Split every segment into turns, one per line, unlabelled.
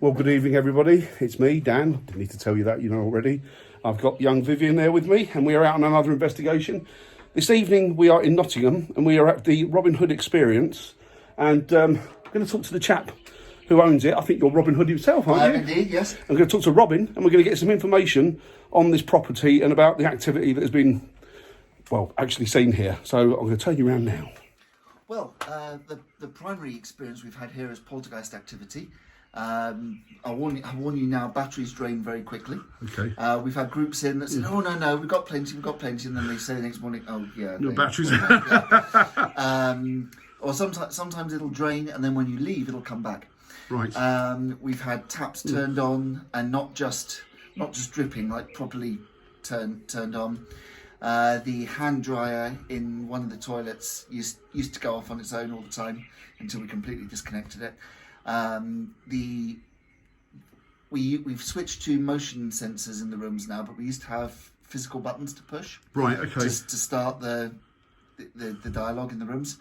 Well, good evening, everybody. It's me, Dan. Didn't need to tell you that, you know already. I've got young Vivian there with me, and we are out on another investigation. This evening, we are in Nottingham, and we are at the Robin Hood Experience. And I'm going to talk to the chap who owns it. I think you're Robin Hood himself, aren't you?
Indeed, yes.
I'm going to talk to Robin, and we're going to get some information on this property and about the activity that has been, well, actually seen here. So I'm going to turn you around now.
Well, the primary experience we've had here is poltergeist activity. I warn you now, batteries drain very quickly.
Okay.
We've had groups in that said, oh, no, we've got plenty, and then they say the next morning, oh, yeah.
No batteries.
Or sometimes it'll drain, and then when you leave, it'll come back.
Right.
We've had taps turned on, and not just dripping, like properly turned on. The hand dryer in one of the toilets used to go off on its own all the time until we completely disconnected it. We've switched to motion sensors in the rooms now, but we used to have physical buttons to push.
Right. Okay.
To start the dialogue in the rooms,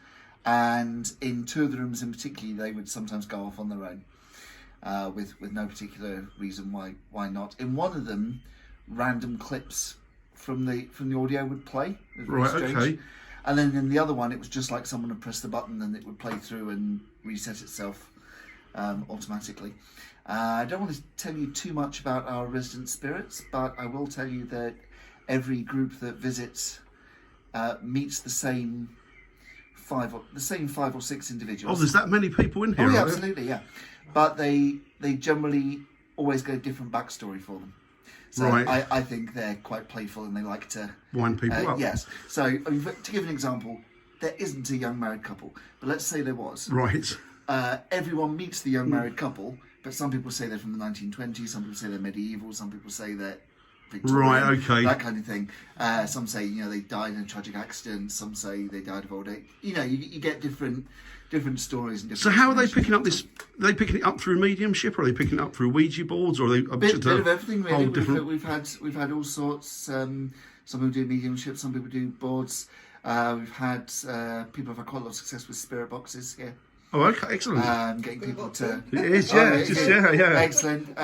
and in two of the rooms in particular, they would sometimes go off on their own, with no particular reason why not. In one of them, random clips from the audio would play. It was very strange. Okay. And then in the other one, it was just like someone had pressed the button and it would play through and reset itself automatically. I don't want to tell you too much about our resident spirits, but I will tell you that every group that visits meets the same five or six individuals.
Oh, there's that many people in here.
Oh, yeah, absolutely, yeah. But they generally always get a different backstory for them. So
right.
I think they're quite playful and they like to
wind people up.
Yes. So I mean, to give an example, there isn't a young married couple, but let's say there was.
Right.
Everyone meets the young married couple, but some people say they're from the 1920s, some people say they're medieval, some people say they're Victorian,
right, okay.
that kind of thing. Some say, they died in a tragic accident, some say they died of old age. You get different stories and different.
So how are they picking up this? Are they picking it up through mediumship, or are they picking it up through Ouija boards, or are they
a bit of everything really? We've had all sorts. Some people do mediumship, some people do boards. We've had people have had quite a lot of success with spirit boxes here.
Oh, okay, excellent.
Getting people to.
It is, yeah, yeah.
Excellent.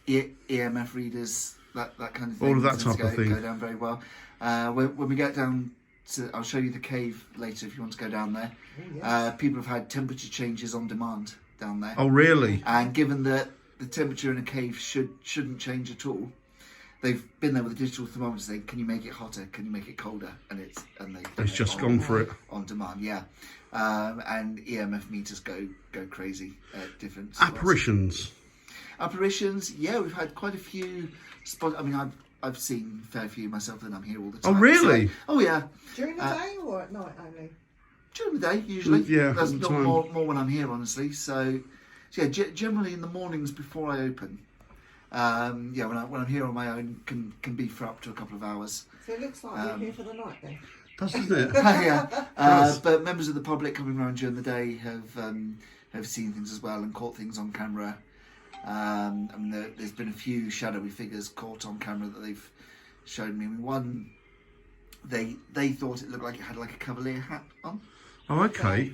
EMF readers, that kind of thing.
All of that type of thing.
Go down very well. When we get down to, I'll show you the cave later if you want to go down there. Oh, yes. People have had temperature changes on demand down there.
Oh, really? And
given that the temperature in a cave shouldn't change at all, they've been there with a digital thermometer saying, "Can you make it hotter? Can you make it colder?" And they've
just gone for it
on demand. Yeah. And EMF meters go crazy at different
spots.
Apparitions, yeah, we've had quite a few spots. I mean, I've seen a fair few myself, and I'm here all the time.
Oh, really?
So, yeah.
During the day or at night only?
During the day, usually.
Yeah,
that's not more when I'm here, honestly. So yeah, generally in the mornings before I open. When I'm here on my own, can be for up to a couple of hours.
So it looks like you're here for the night then.
Doesn't it?
Yeah. But members of the public coming around during the day have seen things as well and caught things on camera. There's been a few shadowy figures caught on camera that they've shown me. I mean, one, they thought it looked like it had like a cavalier hat on.
Oh, okay.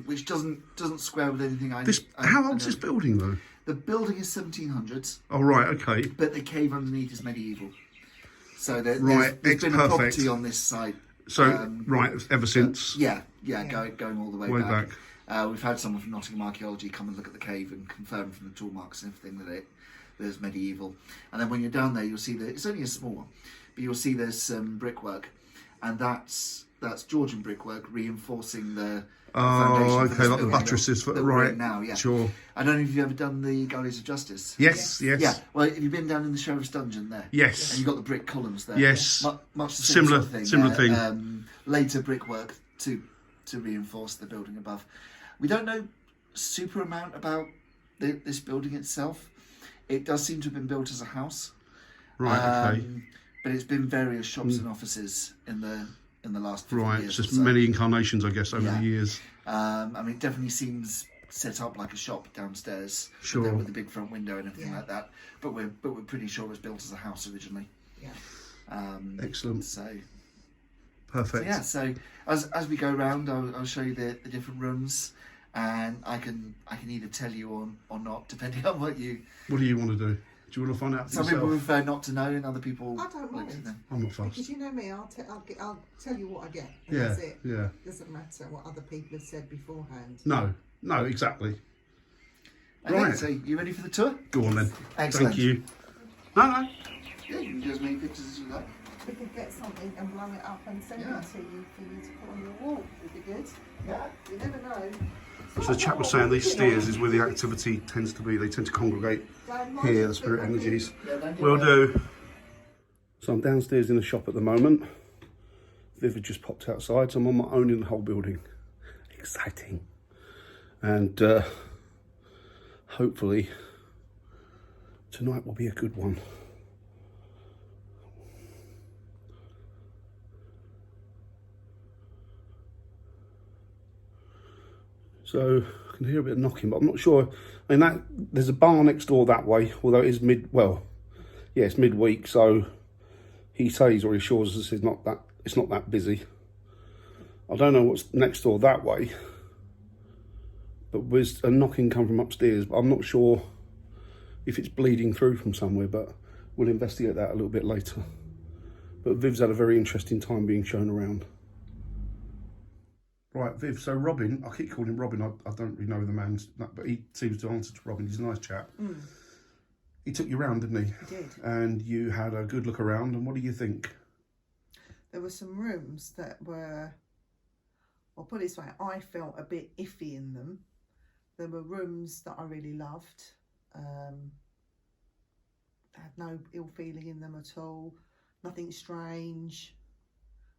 Which doesn't square with anything
how old's this building though?
The building is 1700s.
Oh, right, okay.
But the cave underneath is medieval. So there's been a property on this site.
So ever since.
Going all the way back. We've had someone from Nottingham Archaeology come and look at the cave and confirm from the tool marks and everything that there's medieval. And then when you're down there, you'll see that it's only a small one, but you'll see there's some brickwork, and that's Georgian brickwork reinforcing the foundation.
Oh, okay, like the buttresses for right
now. Yeah,
sure.
I don't know if you've ever done the Galleys of Justice.
Yes.
Yeah. Well, have you been down in the Sheriff's Dungeon there?
Yes.
And you've got the brick columns there.
Yes.
Much the
similar
thing. Later brickwork to reinforce the building above. We don't know super amount about this building itself. It does seem to have been built as a house.
Right. Okay.
But it's been various shops and offices in the last 50 years.
Right. It's just many incarnations, I guess, over the years.
It definitely seems set up like a shop downstairs.
Sure.
With a big front window and everything like that. But we're pretty sure it was built as a house originally.
Yeah.
Excellent.
So.
Perfect.
So as we go around, I'll show you the different rooms. and I can either tell you or not, depending on what you.
What do you want to do? Do you want to find out for
Some
yourself?
people prefer not to know, and other people.
I don't
like to
mind.
know.
I'm not
Because
fussed.
you know me, I'll tell you what I get. And
Yeah,
that's it.
yeah.
Doesn't matter what other people have said beforehand.
No, exactly.
Okay,
Right.
so you ready for the tour?
Go on then.
Excellent.
Thank you. No.
Yeah, you can do as many pictures as you like.
We could get something and blow it up and send
Yeah.
it to you for you to put on your wall. Would be good.
Yeah.
You never know.
So the chap was saying these stairs is where the activity tends to be. They tend to congregate here, the spirit energies. Will do. So I'm downstairs in the shop at the moment. Viv had just popped outside, so I'm on my own in the whole building. Exciting. And hopefully tonight will be a good one. So I can hear a bit of knocking, but I'm not sure. I mean, there's a bar next door that way, although it is it's midweek, so he says, or he assures us it's not that busy. I don't know what's next door that way, but there's a knocking come from upstairs, but I'm not sure if it's bleeding through from somewhere, but we'll investigate that a little bit later. But Viv's had a very interesting time being shown around. Right, Viv, so Robin, I keep calling him Robin, I don't really know the man's, but he seems to answer to Robin, he's a nice chap. He took you round, didn't he?
He did.
And you had a good look around, and what do you think?
There were some rooms that were, I'll put it this way, I felt a bit iffy in them. There were rooms that I really loved. Had no ill feeling in them at all. Nothing strange.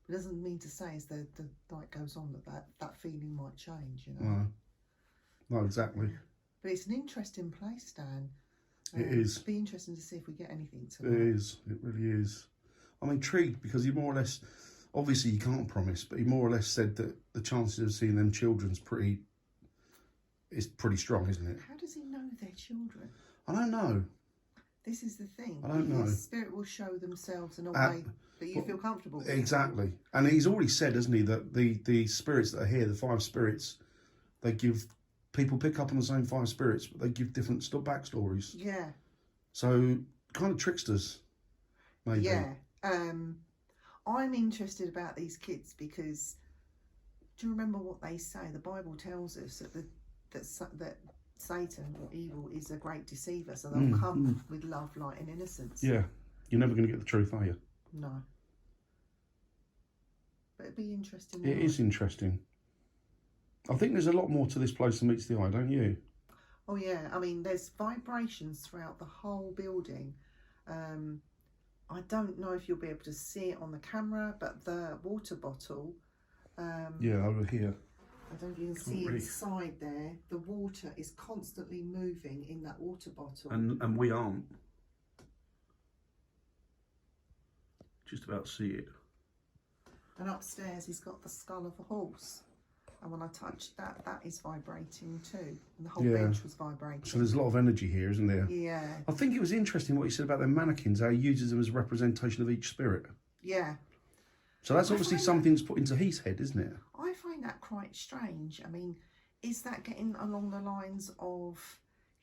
It doesn't mean to say as the night goes on that feeling might change, you know.
No, exactly.
But it's an interesting place, Dan.
It is.
It'll be interesting to see if we get anything
It
tonight.
is. It really is. I'm intrigued because he more or less, obviously you can't promise, but he more or less said that the chances of seeing them children's pretty strong, isn't it?
How does he know they're children?
I don't know.
This is the thing.
I don't know.
The spirit will show themselves in a way that you feel comfortable with.
Exactly. And he's already said, hasn't he, that the spirits that are here, the 5 spirits, they give, people pick up on the same 5 spirits, but they give different backstories.
Yeah.
So, kind of tricksters, maybe.
Yeah. I'm interested about these kids because, do you remember what they say? The Bible tells us that Satan or evil is a great deceiver, so they'll come with love, light and innocence.
Yeah. You're never going to get the truth, are you?
No. But it'd be interesting.
It is interesting. I think there's a lot more to this place than meets the eye, don't you?
Oh yeah, I mean there's vibrations throughout the whole building. I don't know if you'll be able to see it on the camera, but the water bottle.
Yeah, over here.
I don't know if you can see inside there. The water is constantly moving in that water bottle.
And we aren't. Just about see it.
And upstairs he's got the skull of a horse. And when I touched that, that is vibrating too. And the whole bench was vibrating.
So there's a lot of energy here, isn't there?
Yeah.
I think it was interesting what you said about their mannequins, how he uses them as a representation of each spirit.
Yeah.
So that's obviously something's put into his head, isn't it?
I find that quite strange. I mean, is that getting along the lines of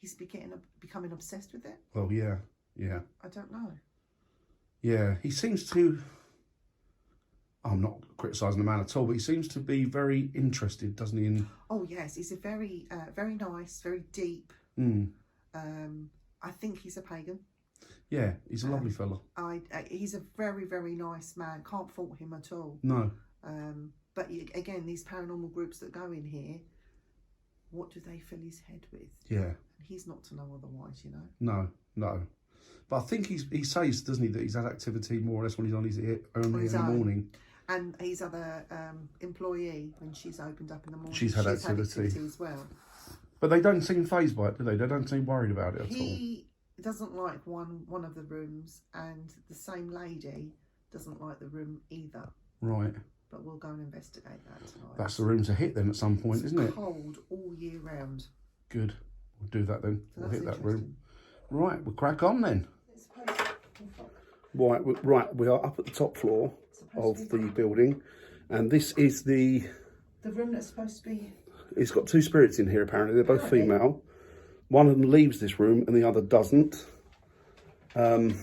he's becoming obsessed with it?
Well, yeah.
I don't know.
Yeah, he seems to... I'm not criticising the man at all, but he seems to be very interested, doesn't he? In...
Oh yes, he's a very, very nice, very deep. I think he's a pagan.
Yeah, he's a lovely fella.
He's a very, very nice man. Can't fault him at all.
No.
But again, these paranormal groups that go in here, what do they fill his head with?
Yeah.
And he's not to know otherwise, you know.
No. But I think he says, doesn't he, that he's had activity more or less when he's on his own in the morning.
And his other employee, when she's opened up in the morning,
she's had activity
as well.
But they don't seem fazed by it, do they? They don't seem worried about it at all.
He doesn't like one of the rooms, and the same lady doesn't like the room either.
Right.
But we'll go and investigate that tonight.
That's the room to hit then at some point, isn't it?
It's cold all year round.
Good. We'll do that then.
So
we'll hit that room.
interesting.
Right, we'll crack on then. Right, we are up at the top floor of the building, and this is the
room that's supposed to be
it's got two spirits in here apparently. They're both female. One of them leaves this room and the other doesn't. And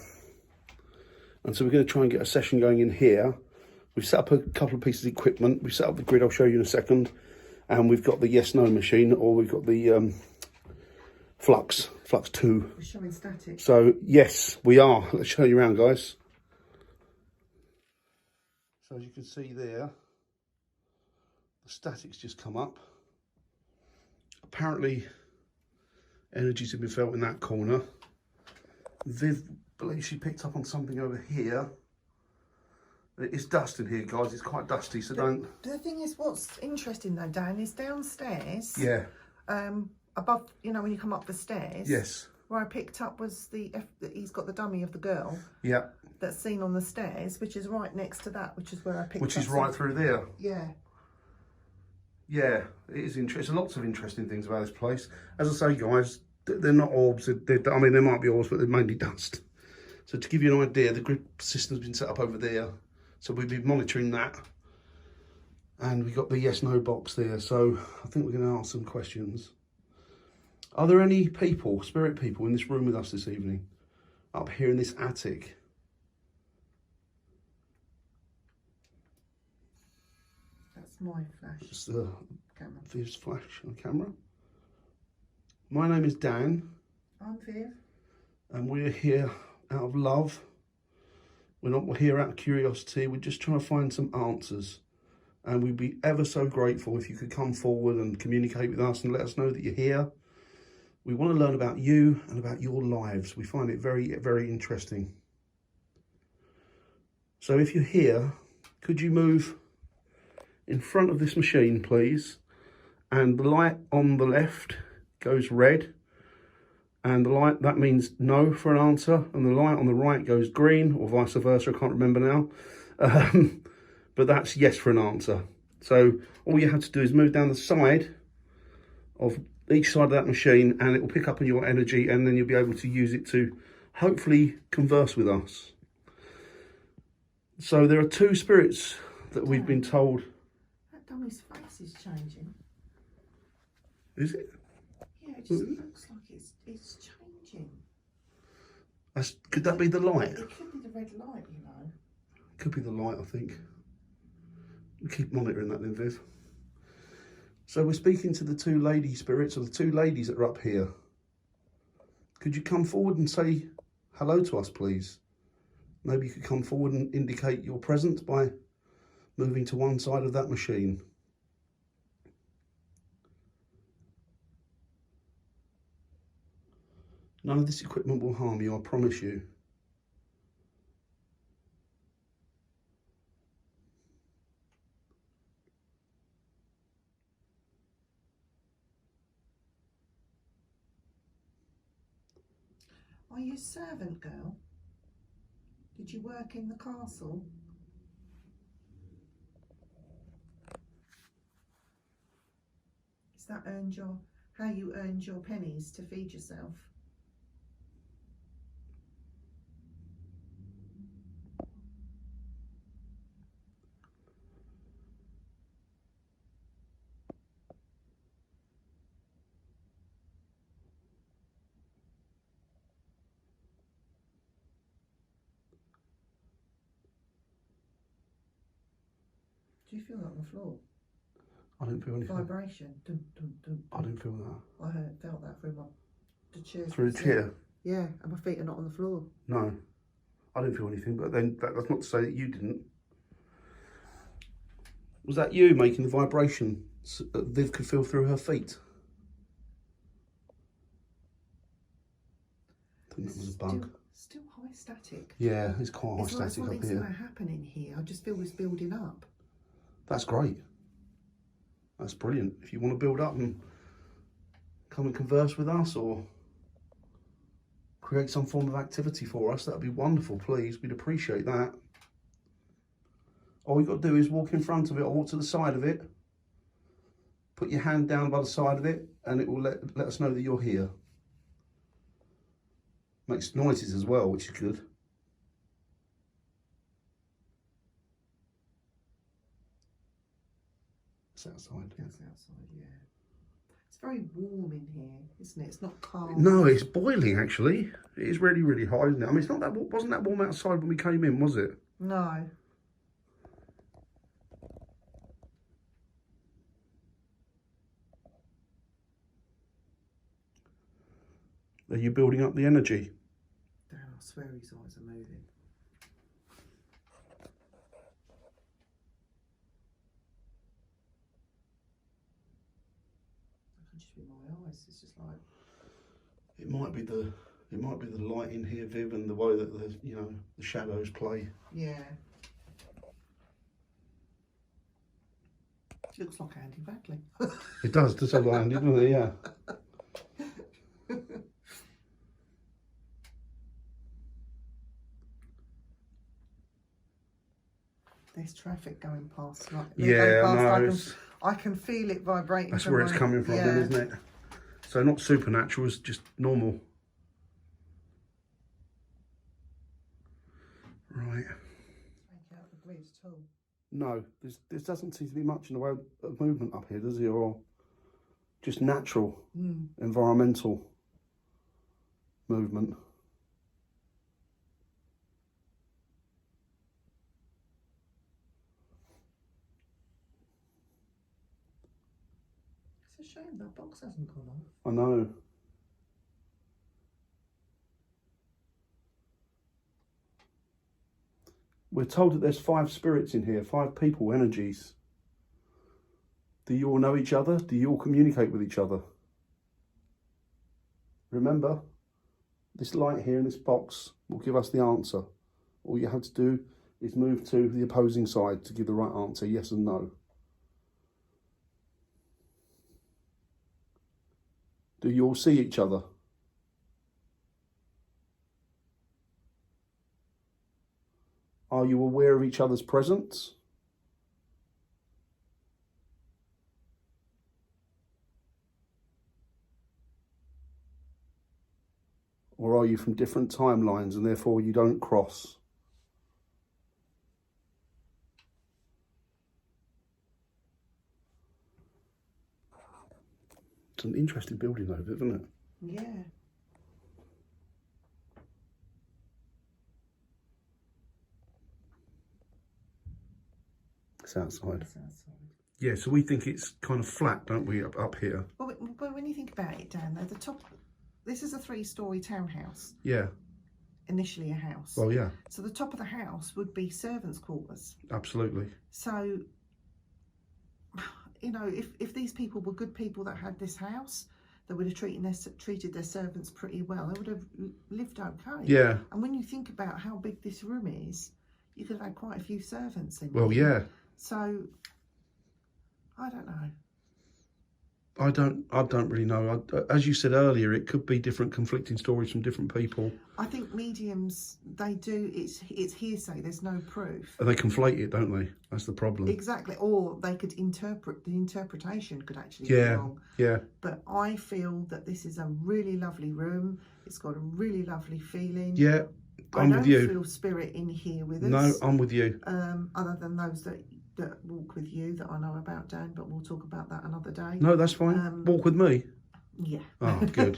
so we're going to try and get a session going in here. We've set up a couple of pieces of equipment. We've set up the grid, I'll show you in a second. And we've got the yes-no machine, or we've got the Flux 2.
We're showing static.
So, yes, we are. Let's show you around, guys. So, as you can see there, the static's just come up. Apparently, energies have been felt in that corner. Viv believes she picked up on something over here. It's dust in here, guys. It's quite dusty, so don't...
The thing is, what's interesting though, Dan, is downstairs.
Yeah.
Above, you know, when you come up the stairs.
Yes.
Where I picked up was he's got the dummy of the girl.
Yeah.
That's seen on the stairs, which is right next to that, which is where I picked up.
Which is right through there.
Yeah.
Yeah, it is interesting. Lots of interesting things about this place. As I say, guys, they're not orbs. I mean, they might be orbs, but they're mainly dust. So to give you an idea, the grid system's been set up over there. So we'll be monitoring that. And we've got the yes-no box there. So I think we're going to ask some questions. Are there any people, spirit people, in this room with us this evening? Up here in this attic?
That's my flash.
It's the
Camera.
Viv's flash on camera. My name is Dan.
I'm Viv.
And we're here out of love. We're not here out of curiosity. We're just trying to find some answers. And we'd be ever so grateful if you could come forward and communicate with us and let us know that you're here. We want to learn about you and about your lives. We find it very, very interesting. So if you're here, could you move in front of this machine, please? And the light on the left goes red. And the light, that means no for an answer. And the light on the right goes green, or vice versa, I can't remember now. But that's yes for an answer. So all you have to do is move down the side of each side of that machine, and it will pick up on your energy, and then you'll be able to use it to hopefully converse with us. So there are two spirits that we've been told.
That dummy's face is changing.
Is it?
Yeah, it just looks like it's changing.
Could that be the light?
It could be the red light, you know.
Could be the light, I think. We'll keep monitoring that then, Viv. So we're speaking to the two lady spirits, or the two ladies that are up here. Could you come forward and say hello to us, please? Maybe you could come forward and indicate your presence by moving to one side of that machine. None of this equipment will harm you, I promise you.
Are you a servant girl? Did you work in the castle? Is that how you earned your pennies to feed yourself? Do you feel that on the floor?
I didn't feel anything.
Vibration. Dun, dun, dun, dun.
I didn't feel that.
I felt that through the chair.
Through the chair?
Yeah, and my feet are not on the floor.
No, I didn't feel anything, but then that's not to say that you didn't. Was that you making the vibration that Viv could feel through her feet? I think that was a bug.
Still high static.
Yeah, it's quite high
It's like
static up
something's
here.
going to happen in here. I just feel this building up.
That's great. That's brilliant. If you want to build up and come and converse with us or create some form of activity for us, that'd be wonderful, please. We'd appreciate that. All you've got to do is walk in front of it or walk to the side of it. Put your hand down by the side of it and it will let us know that you're here. Makes noises as well, which is good. It's outside.
That's outside, yeah. It's very warm in here, isn't it? It's not cold.
No, it's boiling actually. It is really, really hot, isn't it? I mean, it's not that, wasn't that warm outside when we came in, was it?
No.
Are you building up the energy?
Dan, I swear his eyes are moving. It could just be my eyes. It's just like.
It might be the light in here, Viv, and the way that the shadows play.
Yeah. It looks like Andy Badley.
It does look like Andy, doesn't it? Yeah.
There's traffic going past. Like,
Yeah, I know.
I can feel it vibrating.
That's where it's coming from, then, isn't it? So not supernatural, it's just normal. Right.
Take out the grid at all.
No, there doesn't seem to be much in the way of movement up here, does there? Or just natural, environmental movement.
It's a shame that box hasn't gone off.
I know. We're told that there's 5 spirits in here, 5 people, energies. Do you all know each other? Do you all communicate with each other? Remember, this light here in this box will give us the answer. All you have to do is move to the opposing side to give the right answer, yes and no. Do you all see each other? Are you aware of each other's presence? Or are you from different timelines and therefore you don't cross? It's an interesting building though, isn't it?
Yeah.
It's outside.
It's outside.
Yeah, so we think it's kind of flat, don't we, up here?
Well, but when you think about it, Dan, at the top, this is a 3-storey townhouse.
Yeah.
Initially a house.
Well, yeah,
So the top of the house would be servants' quarters.
absolutely.
So, you know, if these people were good people that had this house, they would have treated their servants pretty well. They would have lived okay.
Yeah.
And when you think about how big this room is, you could have had quite a few servants in
Well,
here.
yeah.
So, I don't know.
I don't really know. As you said earlier, it could be different conflicting stories from different people.
I think mediums, they do, it's hearsay, there's no proof.
And they conflate it, don't they? That's the problem.
Exactly, or they could interpret, the interpretation could actually be
Yeah,
wrong.
yeah.
But I feel that this is a really lovely room. It's got a really lovely feeling.
Yeah,
I
I'm
don't
with you.
feel spirit in here with
No,
us.
I'm with you.
Other than those that walk with you that I know about, Dan, but we'll talk about that another day.
No, that's fine. Walk with me.
Yeah.
Oh, good.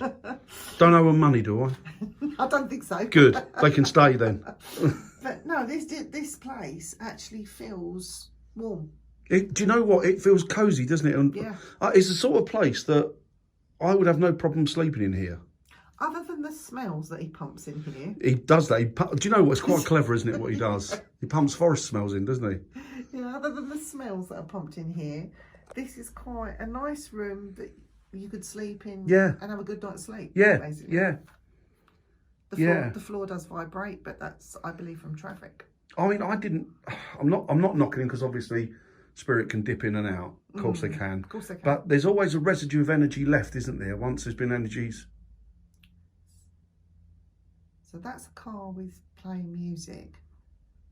Don't owe them money, do I?
I don't think so.
Good. They can stay then.
But no, this place actually feels warm.
Do you know what? It feels cosy, doesn't it? And
Yeah.
It's the sort of place that I would have no problem sleeping in here.
Other than the smells that he pumps in here.
He does that. Do you know what? It's quite clever, isn't it, what he does? He pumps forest smells in, doesn't he?
Yeah, other than the smells that are pumped in here, this is quite a nice room that you could sleep in
Yeah.
and have a good night's sleep.
Yeah,
basically.
yeah.
The floor does vibrate, but that's, I believe, from traffic.
I mean, I'm not knocking him because obviously spirit can dip in and out. Of course they can.
Of course they can.
But there's always a residue of energy left, isn't there? Once there's been energies.
So that's a car with playing music,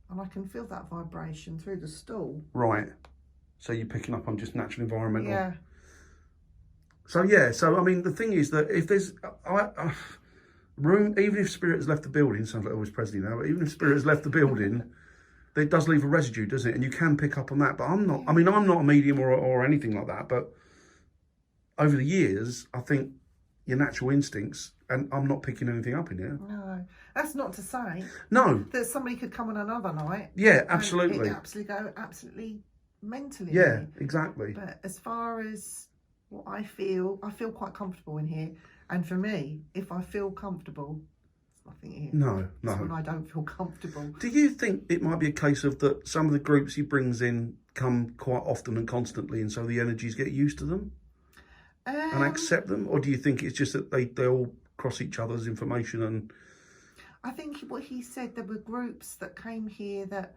and I can feel that vibration through the stool.
Right. So you're picking up on just natural environmental.
Yeah.
So yeah. So I mean, the thing is that if there's room, even if spirit has left the building, sounds like always Presley now, but even if spirit has left the building, it does leave a residue, doesn't it? And you can pick up on that. But I'm not. I mean, I'm not a medium or anything like that. But over the years, I think your natural instincts, and I'm not picking anything up in here.
No, that's not to say
No.
that somebody could come on another night.
Yeah,
and
absolutely.
it absolutely go absolutely mentally.
Yeah, exactly.
But as far as what I feel quite comfortable in here. And for me, if I feel comfortable, there's nothing here.
No.
It's when I don't feel comfortable.
Do you think it might be a case of that some of the groups he brings in come quite often and constantly, and so the energies get used to them and accept them? Or do you think it's just that they all cross each other's information? And
I think what he said, there were groups that came here that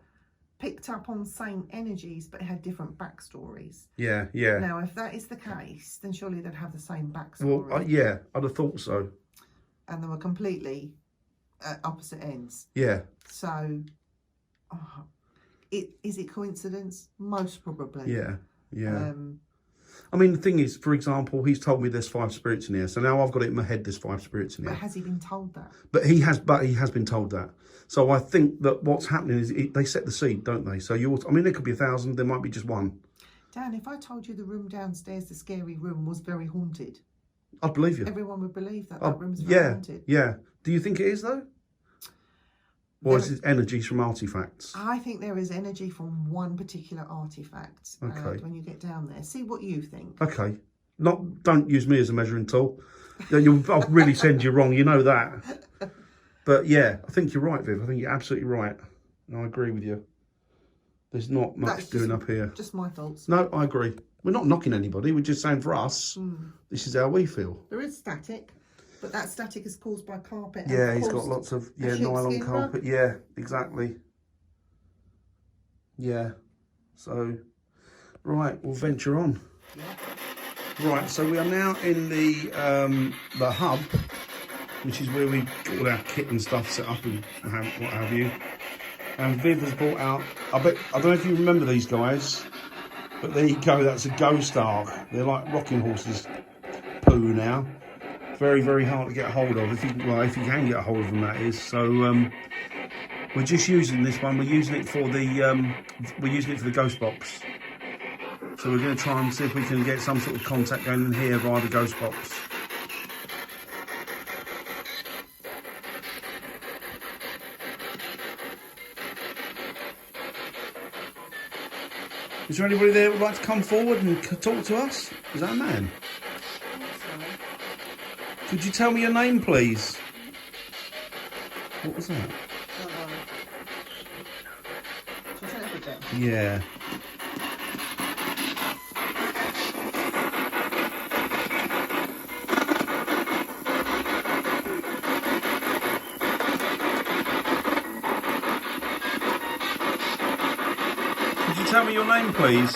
picked up on same energies but had different backstories.
Yeah.
Now, if that is the case, then surely they'd have the same backstory.
Well, yeah, I'd have thought so.
And they were completely at opposite ends.
Yeah.
So, is it coincidence? Most probably.
Yeah. I mean, the thing is, for example, he's told me there's 5 spirits in here, so now I've got it in my head there's 5 spirits in here.
But has he been told that?
But he has been told that. So I think that what's happening is they set the seed, don't they? So there could be 1,000, there might be just one.
Dan, if I told you the room downstairs, the scary room, was very haunted,
I'd believe you.
everyone would believe that room's very haunted.
Yeah. Do you think it is, though? Or is it energies from artifacts?
I think there is energy from one particular artifact.
Okay.
When you get down there, see what you think.
Okay. Don't use me as a measuring tool. I'll really send you wrong, you know that. But yeah, I think you're right, Viv. I think you're absolutely right. And I agree with you. There's not much doing up here.
Just my thoughts.
No, I agree. We're not knocking anybody. We're just saying for us, this is how we feel.
There is static, but that static is caused by carpet.
Yeah, he's got lots of nylon carpet. Yeah, exactly. Yeah. So, right, we'll venture on. Yeah. Right, so we are now in the hub, which is where we got all our kit and stuff set up and what have you. And Viv has brought out, I don't know if you remember these guys, but there you go, that's a ghost ark. They're like rocking horses poo now. Very, very hard to get hold of, if you can get a hold of them, that is. So we're just using this one. We're using it for the ghost box. So we're going to try and see if we can get some sort of contact going in here via the ghost box. Is there anybody there who would like to come forward and talk to us? Is that a man? Could you tell me your name, please? What was that? Yeah. Could you tell me your name, please?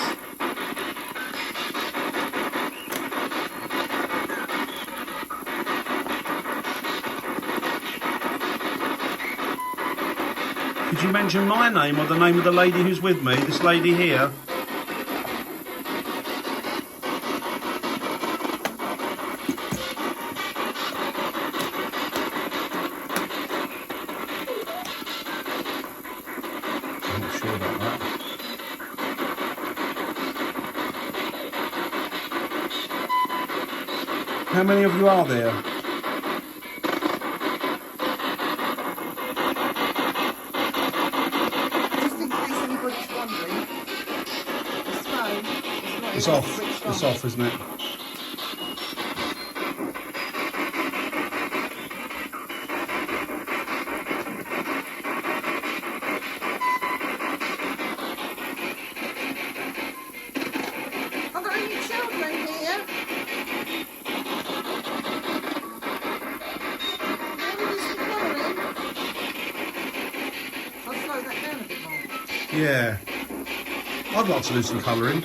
Could you mention my name or the name of the lady who's with me? This lady here. I'm not sure about that. How many of you are there? It's off. It's off, isn't it?
Are there any children here? I'll slow that down a bit more.
Yeah. I'd like to do some colouring.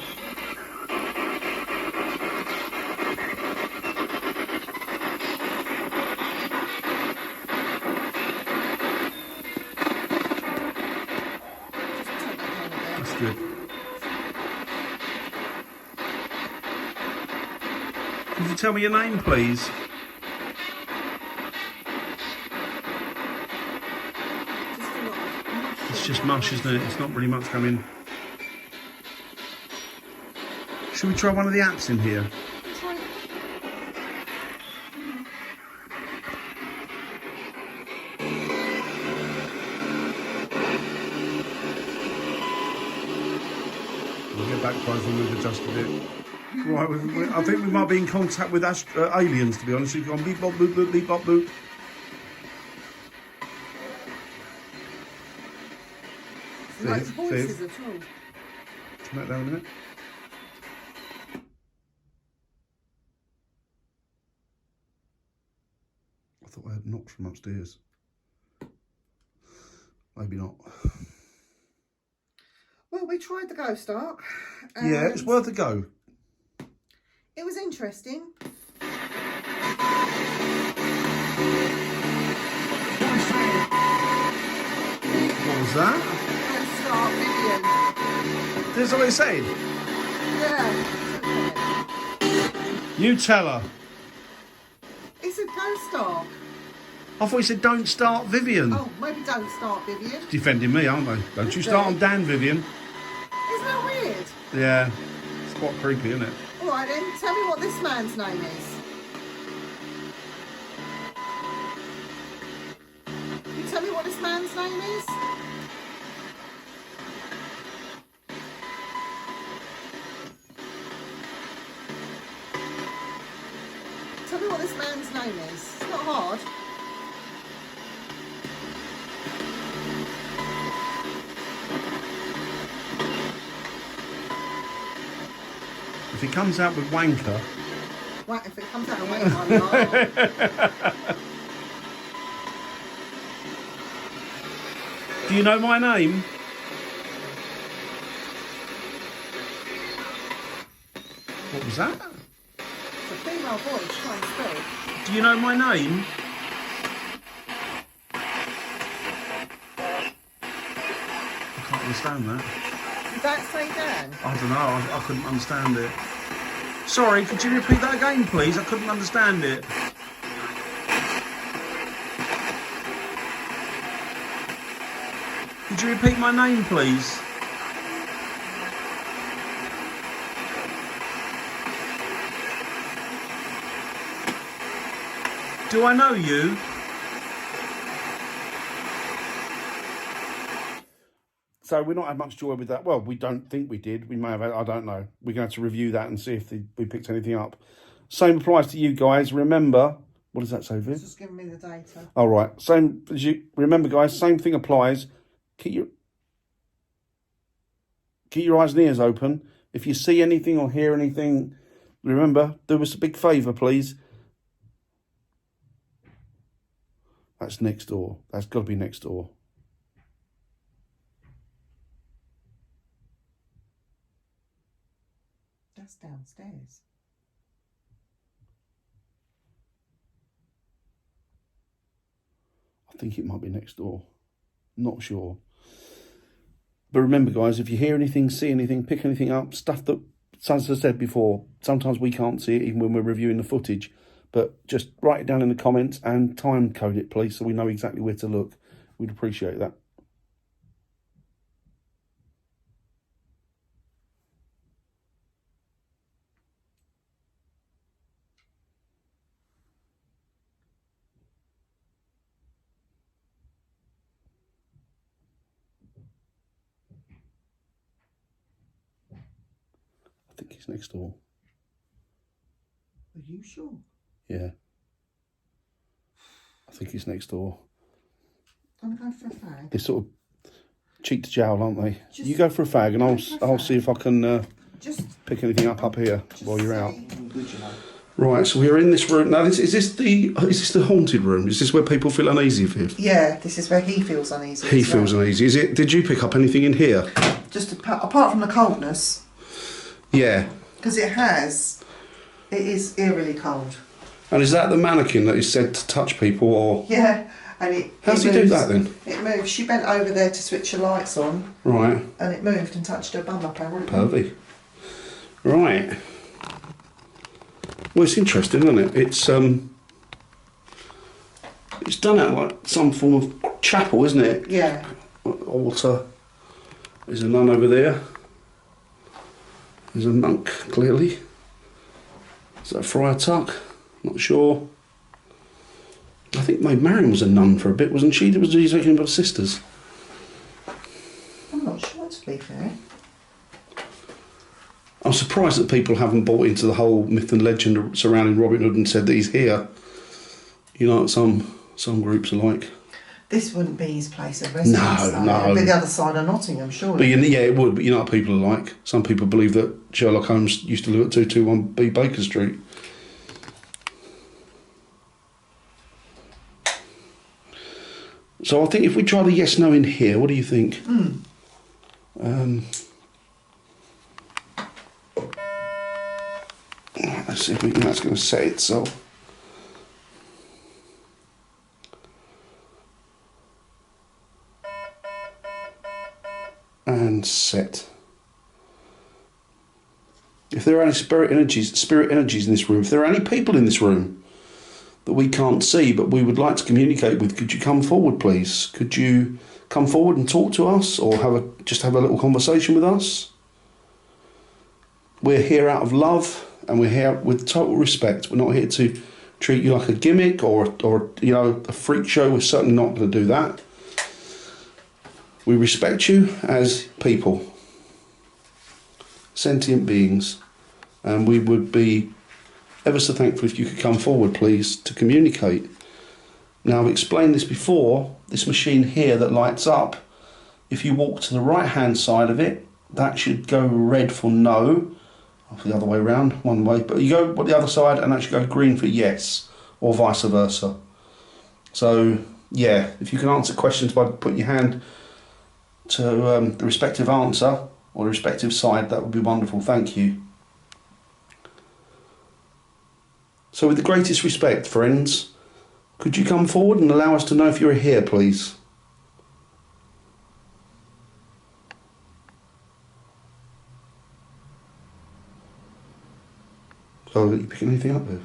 That's good. Could you tell me your name, please? It's just mush, isn't it? It's not really much coming. Should we try one of the apps in here? back close when we've adjusted it. Right, I think we might be in contact with aliens, to be honest. We've gone beep bop boop boop beep bop boop.
No voices at all.
Turn that down a minute. I thought I heard knocks from upstairs. Maybe not.
Well, we tried the ghost arc.
Yeah, it's worth a go.
It was interesting.
What was that?
Ghost arc video.
This is what it said?
Yeah.
You tell her.
It's a ghost arc.
I thought you said don't start Vivian.
Oh, maybe don't start, Vivian.
Defending me, aren't they? Don't you start on Dan, Vivian.
Isn't that weird?
Yeah. It's quite creepy, isn't it?
All right then, tell me what this man's name is. Can you tell me what this man's name is? Tell me what this man's name is. It's not hard.
If he comes out with wanker.
Right, if it comes out of my mouth.
Do you know my name? What was that?
It's a female voice trying to speak.
Do you know my name? I can't understand that.
Did that say Dan?
I don't know, I couldn't understand it. Sorry, could you repeat that again, please? I couldn't understand it. Could you repeat my name, please? Do I know you? So we're not had much joy with that. Well, we don't think we did. We may have, I don't know. We're going to have to review that and see if we picked anything up. Same applies to you guys. Remember, what does that say, Viv?
It's just giving me the data.
All right. Same as you. Remember, guys, same thing applies. Keep your eyes and ears open. If you see anything or hear anything, remember, do us a big favour, please. That's next door. That's got to be next door.
That's downstairs.
I think it might be next door. Not sure. But remember, guys, if you hear anything, see anything, pick anything up, stuff that, as I said before, sometimes we can't see it even when we're reviewing the footage. But just write it down in the comments and time code it, please, so we know exactly where to look. We'd appreciate that. I think it's next door.
Are you sure?
Yeah. I think it's next door.
I'm going for a fag.
They're sort of cheek to jowl, aren't they?
Just
you go for a fag and I'll
fag.
see if I can
Just
pick anything up here while you're out.
Good, you know.
Right, so we're in this room now. Is this the haunted room? Is this where people feel uneasy, Viv?
yeah, this is where he feels uneasy.
He
as well.
feels uneasy. Is it? Did you pick up anything in here?
Just apart from the coldness,
Yeah.
because it is eerily cold.
And is that the mannequin that is said to touch people, or
Yeah, and it.
how does
it
he do
moves.
that then?
It moves. She bent over there to switch the lights on,
Right,
and it moved and touched her bum apparently.
pervy. Right. Well, it's interesting, isn't it? It's done at like some form of chapel, isn't it?
Yeah.
Altar. There's a nun over there. There's a monk, clearly. Is that Friar Tuck? Not sure. I think Maid Marian was a nun for a bit, wasn't she? Was he talking about sisters?
I'm not sure, to be fair.
I'm surprised that people haven't bought into the whole myth and legend surrounding Robin Hood and said that he's here. You know what some groups are like.
This wouldn't be his place of residence.
No,
though.
no.
It'd be the other side of Nottingham, surely.
But yeah, it would. But you know what people are like. Some people believe that Sherlock Holmes used to live at 221B Baker Street. So I think if we try the yes no in here, what do you think? Let's see if we can, that's going to set itself. And set. If there are any spirit energies in this room, if there are any people in this room that we can't see but we would like to communicate with, could you come forward, please? Could you come forward and talk to us, or just have a little conversation with us? We're here out of love, and we're here with total respect. We're not here to treat you like a gimmick or you know, a freak show. We're certainly not going to do that. We respect you as people, sentient beings, and we would be ever so thankful if you could come forward, please, to communicate. Now, I've explained this before. This machine here that lights up, if you walk to the right-hand side of it, that should go red for no, or the other way around, one way, but you go the other side and that should go green for yes, or vice versa. So, yeah, if you can answer questions by putting your hand to the respective answer or the respective side, that would be wonderful. Thank you. So with the greatest respect, friends, could you come forward and allow us to know if you're here, please? So, are you picking anything up there?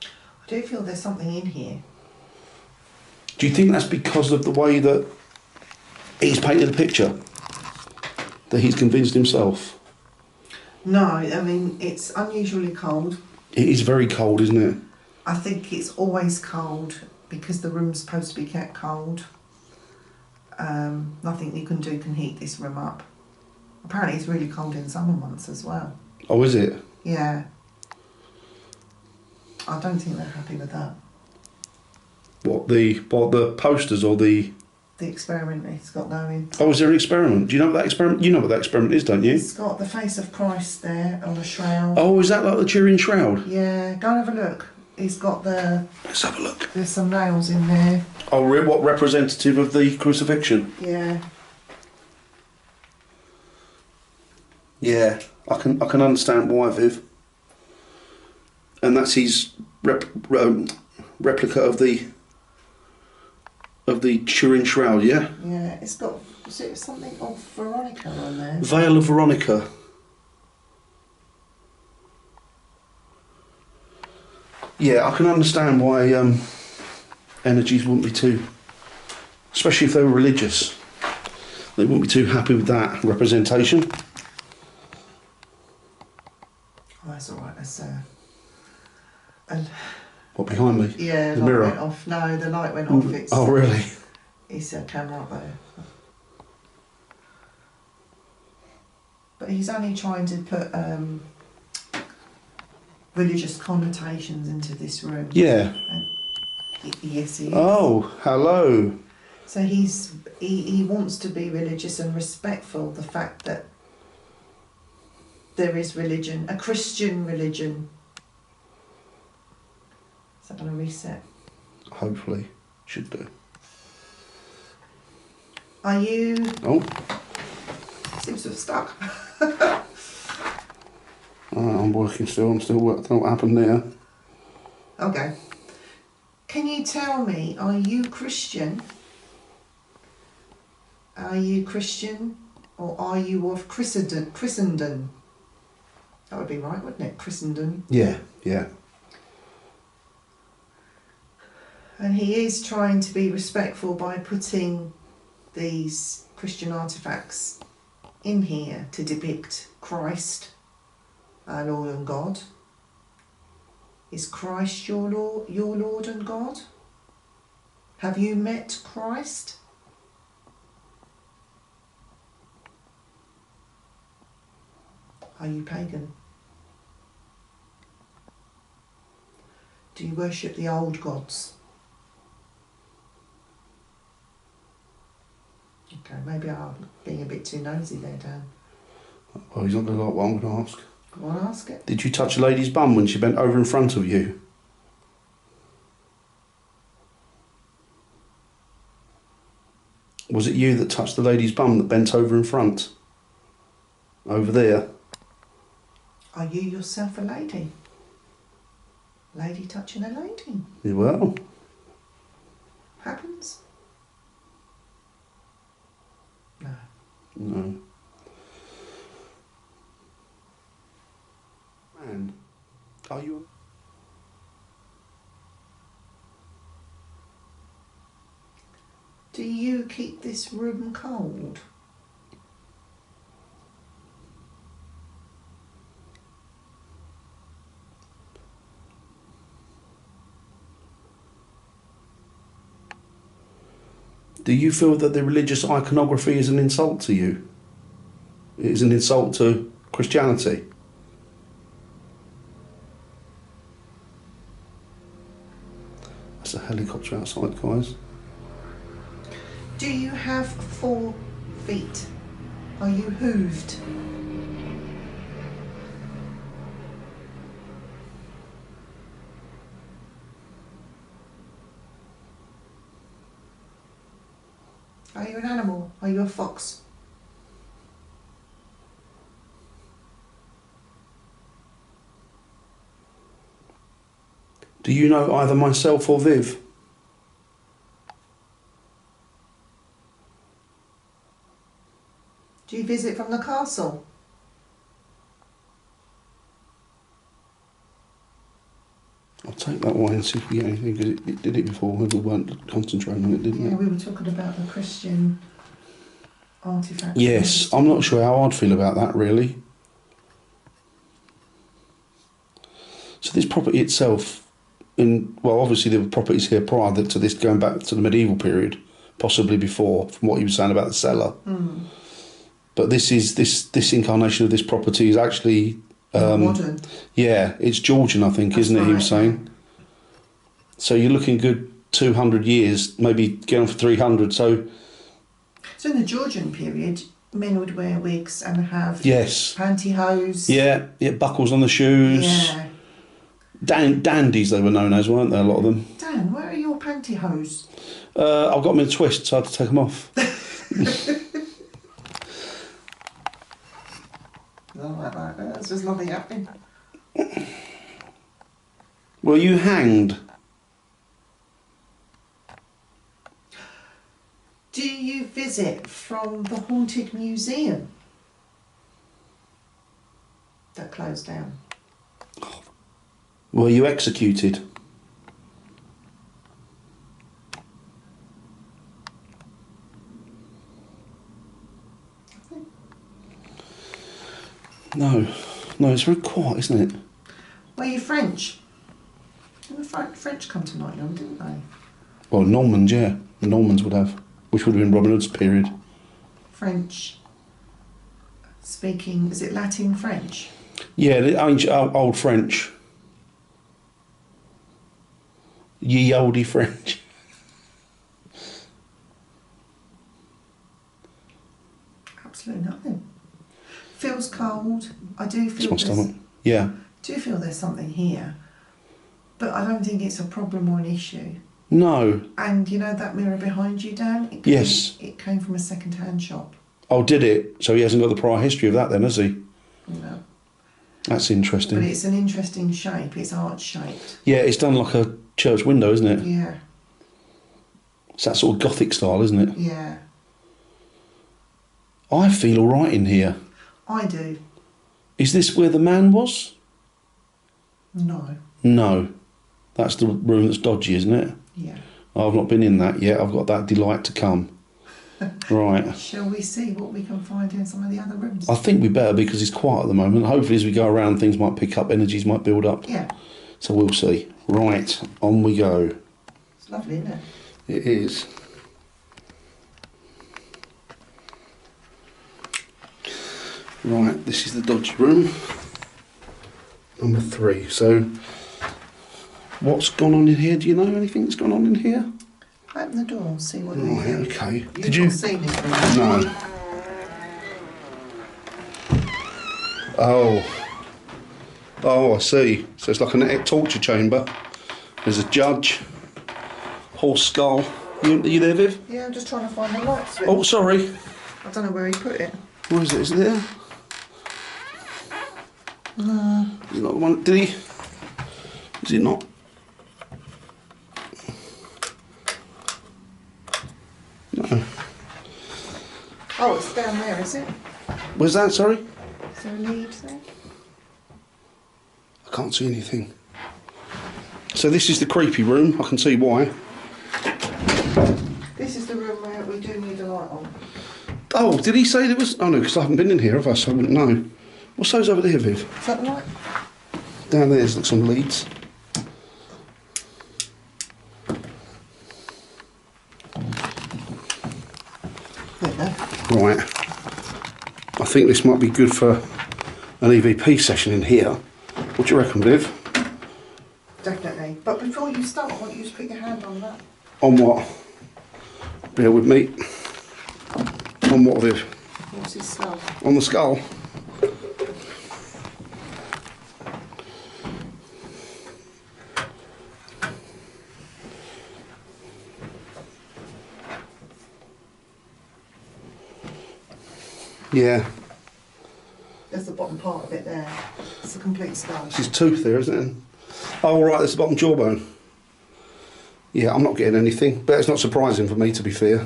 I do feel there's something in here.
Do you think that's because of the way that he's painted the picture? That he's convinced himself?
No, I mean, it's unusually cold.
It is very cold, isn't it?
I think it's always cold because the room's supposed to be kept cold. Nothing you can do can heat this room up. Apparently it's really cold in summer months as well.
Oh, is it?
Yeah. I don't think they're happy with that.
What the posters or the...
The experiment it's got going.
Oh, is there an experiment? Do you know what that experiment... You know what that experiment is, don't you?
It's got the face of Christ there on a shroud.
Oh, is that like the Turin shroud?
Yeah, go and have a look. He's got the...
Let's have a look.
There's some nails in there.
Oh, what, representative of the crucifixion?
Yeah.
Yeah, I can understand why, Viv. And that's his replica of the Turin shroud, yeah?
Yeah, it's got... Is it something of Veronica on there?
Veil of Veronica. Yeah, I can understand why energies wouldn't be too... Especially if they were religious. They wouldn't be too happy with that representation.
Oh, that's alright, that's...
What, behind me?
Yeah,
the
light
mirror.
went off. No, the light went off. It's,
oh, really?
It's a camera up there. But he's only trying to put religious connotations into this room.
Yeah.
And yes, he is.
Oh, hello.
So he wants to be religious and respectful. The fact that there is religion, a Christian religion. Is that going to reset?
Hopefully. Should do.
Are you...
Oh.
Seems to have stuck.
I'm working still. I'm still working. I don't know what happened there.
Okay. Can you tell me, are you Christian? Are you Christian? Or are you of Christendom? That would be right, wouldn't it? Christendom.
Yeah, yeah.
And he is trying to be respectful by putting these Christian artefacts in here to depict Christ, our Lord and God. Is Christ your Lord and God? Have you met Christ? Are you pagan? Do you worship the old gods? Okay, maybe I'm being a bit too nosy there, Dan.
Well, he's not going to like what I'm going to ask.
Go on, ask it.
Did you touch a lady's bum when she bent over in front of you? Was it you that touched the lady's bum that bent over in front? Over there?
Are you yourself a lady? Lady touching a lady.
Yeah, well,
Happens? No.
no. Man, are you...
Do you keep this room cold?
Do you feel that the religious iconography is an insult to you? It is an insult to Christianity? That's a helicopter outside, guys.
Do you have 4 feet? Are you hooved? Are you an animal? Are you a fox?
Do you know either myself or Viv?
Do you visit from the castle?
I'll take that one and see if we get anything, because it did it before when we weren't concentrating on it, didn't
Yeah,
it?
we were talking about the Christian artifacts.
Yes, I'm not sure how I'd feel about that, really. So this property itself, well, obviously there were properties here prior to this, going back to the medieval period, possibly before, from what you were saying about the cellar.
Mm.
But this incarnation of this property is actually...
modern.
Yeah, it's Georgian, I think,
That's
isn't it, he
right,
was saying? So you're looking good 200 years, maybe getting on for 300, so...
So in the Georgian period, men would wear wigs and have
Yes.
pantyhose.
Yeah, buckles on the shoes.
Yeah.
Dandies they were known as, weren't they, a lot of them?
Dan, where are your pantyhose?
I've got them in a twist, so I had to take them off.
Not like that. That's just nothing happening.
Were you hanged?
Do you visit from the haunted museum that closed down?
Were you executed? No, it's very quiet, isn't it?
Were you French? The French come to Nottingham, didn't they?
Well, Normans, yeah. The Normans would have, which would have been Robin Hood's period.
French speaking, is it Latin French?
Yeah, the ancient, old French. Ye olde French.
Absolutely nothing. Feels cold. I do
It's
feel
my stomach. Yeah.
do feel there's something here, but I don't think it's a problem or an issue.
No.
And you know that mirror behind you, Dan?
Yes.
It came from a second-hand shop.
Oh, did it? So he hasn't got the prior history of that then, has he?
No.
That's
But
interesting.
it's an interesting shape. It's arch-shaped.
Yeah, it's done like a church window, isn't it?
Yeah.
It's that sort of Gothic style, isn't it?
Yeah.
I feel all right in here.
I do.
Is this where the man was?
No.
No. That's the room that's dodgy, isn't it?
Yeah.
I've not been in that yet. I've got that delight to come. Right.
Shall we see what we can find in some of the other rooms?
I think we better, because it's quiet at the moment. Hopefully as we go around things might pick up, energies might build up.
Yeah.
So we'll see. Right, on we go.
It's lovely, isn't it?
It is. Right, this is the dodgy room. Number 3. So, what's gone on in here? Do you know anything that's gone on in here?
Open the door and see what it
Right,
is.
okay.
You've not seen this room?
No. Oh. Oh, I see. So it's like an torture chamber. There's a judge. Horse skull. You there, Viv?
Yeah, I'm just trying to find the light switch.
Oh, sorry.
I don't know where he put it.
Where is it? Is it there?
No.
Is it not the one? Did he? Is it not? No.
Oh, it's down there, is it?
Where's that? Sorry?
Is there a lead there?
I can't see anything. So this is the creepy room. I can see why.
This is the room where we do need a light on.
Oh, did he say there was? Oh no, because I haven't been in here, have I? So I wouldn't know. What's those over there, Viv?
Is that the light?
Down there's like some leads.
There you go.
Right. I think this might be good for an EVP session in here. What do you reckon, Viv?
Definitely. But before you start, I want you to put your hand on that.
On what? Bear with me. On what, Viv?
What's his skull?
On the skull. Yeah.
There's the bottom part of it there. It's a complete skull.
It's his tooth there, isn't it? Oh, right, that's the bottom jawbone. Yeah, I'm not getting anything, but it's not surprising for me, to be fair.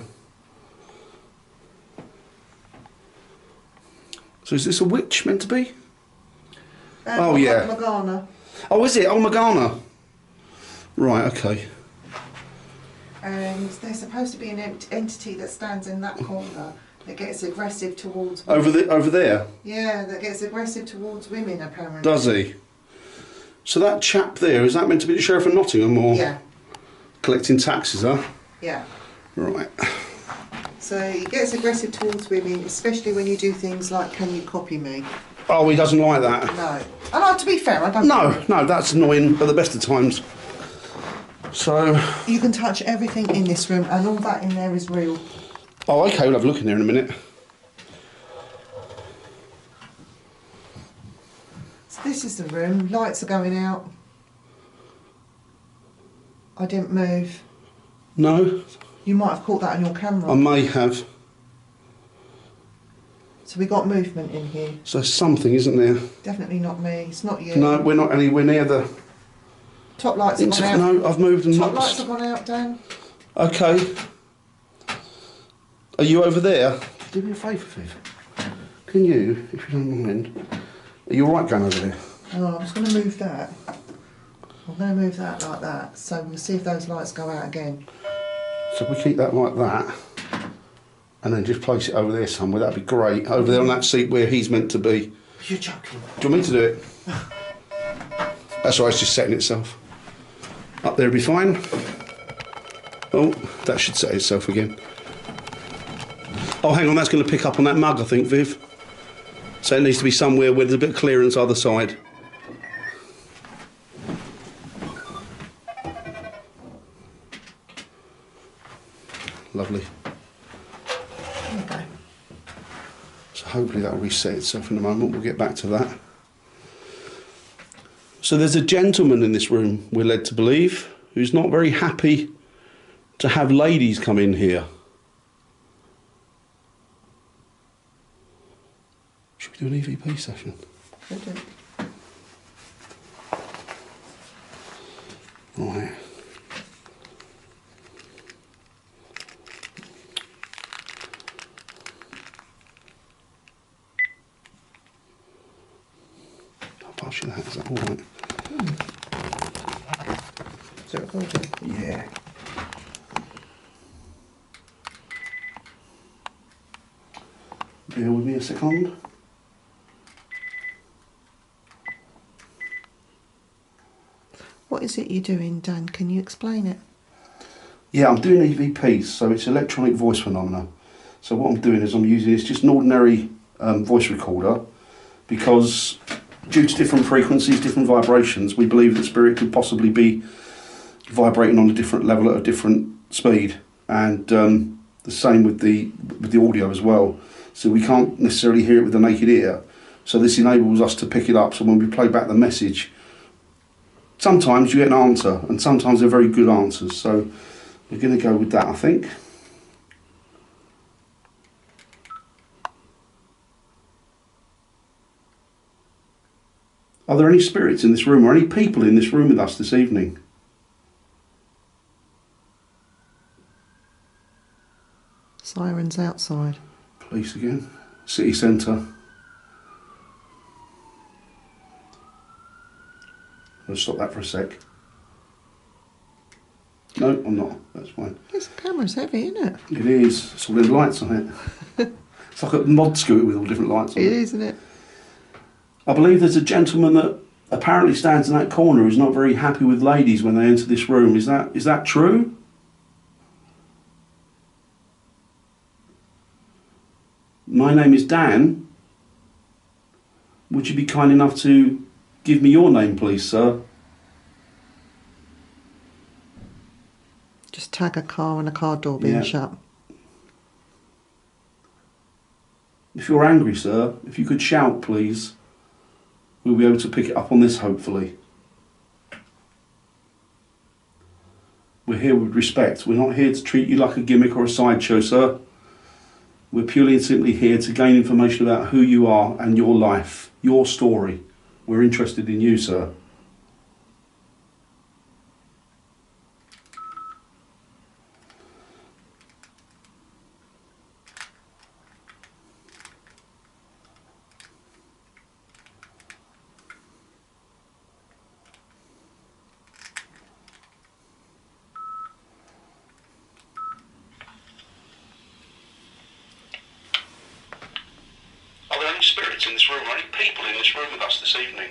So is this a witch meant to be? Oh, yeah.
Morgana.
Oh, is it? Oh, Morgana. Right, okay.
And there's supposed to be an entity that stands in that corner that gets aggressive towards
Over there?
Yeah, that gets aggressive towards women, apparently.
Does he? So that chap there, is that meant to be the Sheriff of Nottingham, or
Yeah,
collecting taxes, huh?
yeah.
Right.
So he gets aggressive towards women, especially when you do things like, can you copy me?
Oh, he doesn't like that?
No. And to be fair, I don't...
No, that's annoying at the best of times. So...
You can touch everything in this room, and all that in there is real.
Oh, okay, we'll have a look in there in a minute.
So this is the room. Lights are going out. I didn't move.
No,
You might have caught that on your camera.
I may have.
So we got movement in here.
So something, isn't there?
Definitely not me. It's not you.
No, we're not anywhere near the...
Top lights have gone out.
No, I've moved and
Top
not...
lights have gone out, Dan.
Okay. Are you over there? Do me a favour, Viv. Can you, if you don't mind, are you alright going over there?
Oh, I'm just going to move that. I'm going to move that like that. So we'll see if those lights go out again.
So if we keep that like that, and then just place it over there somewhere, that'd be great. Over there on that seat where he's meant to be.
You're joking.
Do you want me to do it? That's all right, it's just setting itself. Up there would be fine. Oh, that should set itself again. Oh, hang on, that's going to pick up on that mug, I think, Viv. So it needs to be somewhere where there's a bit of clearance either side. Lovely.
Okay.
So hopefully that'll reset itself in a moment. We'll get back to that. So there's a gentleman in this room, we're led to believe, who's not very happy to have ladies come in here. Should we do an EVP session?
Could do.
Right. I'll pass you that, is that all right?
Is it recording?
Yeah. Bear with me a second.
What is it you're doing, Dan? Can you explain it?
Yeah, I'm doing EVPs, so it's electronic voice phenomena. So what I'm doing is I'm using, it's just an ordinary voice recorder, because due to different frequencies, different vibrations, we believe that spirit could possibly be vibrating on a different level at a different speed, and the same with the audio as well. So we can't necessarily hear it with the naked ear. So this enables us to pick it up. So when we play back the message, sometimes you get an answer, and sometimes they're very good answers. So we're going to go with that, I think. Are there any spirits in this room, or any people in this room with us this evening?
Sirens outside.
Police again. City centre. I'll stop that for a sec. No, I'm not. That's fine.
This camera's heavy, isn't it?
It is. It's all the lights on it. It's like a mod scooter with all different lights on it.
It is, isn't it?
I believe there's a gentleman that apparently stands in that corner who's not very happy with ladies when they enter this room. Is that true? My name is Dan. Would you be kind enough to give me your name, please, sir?
Just tag a car and a car door being shut.
If you're angry, sir, if you could shout, please. We'll be able to pick it up on this, hopefully. We're here with respect. We're not here to treat you like a gimmick or a sideshow, sir. We're purely and simply here to gain information about who you are and your life, your story. We're interested in you, sir. Are there any spirits in this room, or any people in this room with us this evening?